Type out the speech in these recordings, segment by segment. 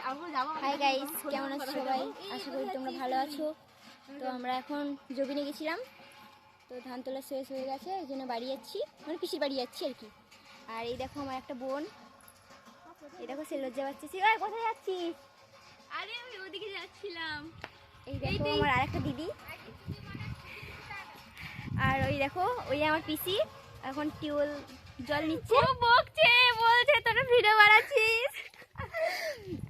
Hi guys, কেমন আছো সবাই? আশা করি তোমরা ভালো আছো। তো আমরা এখন জবিনে গেছিলাম, তো ধান তোলা শেষ হয়ে গেছে, এই জন্য বাড়ি যাচ্ছি, মানে পিসির বাড়ি যাচ্ছি আর কি। আর এই দেখো আমার একটা বোন, এই দেখো সে লজ্জা পাচ্ছে। কোথায় যাচ্ছিস? আরে আমি ওদিকে যাচ্ছিলাম। এই দেখো আমার আরেকটা দিদি, আর ওই দেখো ওই আমার পিসি এখন টিউবওয়েল জল নিচ্ছে। ও বকছে, বলছে তোরা ভিডিও বানাচ্ছিস।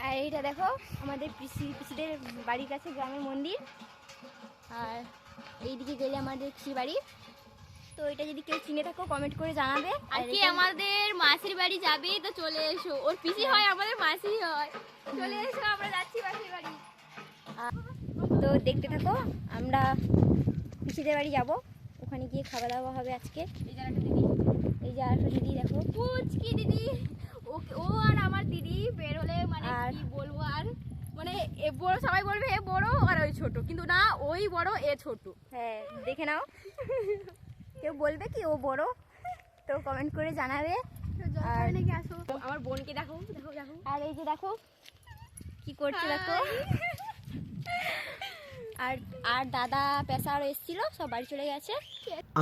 আর এইটা দেখো আমাদের পিসিদের বাড়ির কাছে গ্রামের মন্দির। আর এইদিকে গেলে আমাদের পিসির বাড়ি। তো এটা যদি কেউ চিনে থাকো কমেন্ট করে জানাবে। আর কি আমাদের মাসির বাড়ি যাবে তো চলে এসো, ওর পিসি হয় আমাদের মাসি হয়, চলে এসো আমরা যাচ্ছি মাসির বাড়ি। তো দেখতে থাকো, আমরা পিসিদের বাড়ি যাব, ওখানে গিয়ে খাওয়া দাওয়া হবে আজকে। এই যার একটা দিদি, এই যে আরেকটা দিদি দেখো, পুচকি দিদি, ও আর আমার দিদি বের হলে মানে আর কি বলবো, আর মানে এ বড়, সবাই বলবে এ বড় আর ওই ছোট, কিন্তু না ওই বড় এ ছোট। হ্যাঁ দেখে নাও, কেউ বলবে কি ও বড়, তো কমেন্ট করে জানাবে। আর নাকি আসো, আমার বোনকে দেখো দেখো দেখো, আর এই যে দেখো কি করছে দেখো। আর আর দাদা পেশারও এসেছিল, সব বাড়ি চলে গেছে।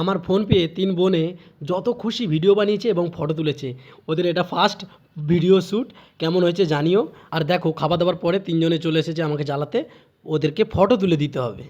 আমার ফোন পেয়ে 3 বোনে যত খুশি ভিডিও বানিয়েছে এবং ফটো তুলেছে। ওদের এটা ফার্স্ট ভিডিও শ্যুট, কেমন হয়েছে জানিও। আর দেখো খাওয়া দাওয়ার পরে 3 জনে চলে এসেছে আমাকে জ্বালাতে, ওদেরকে ফটো তুলে দিতে হবে।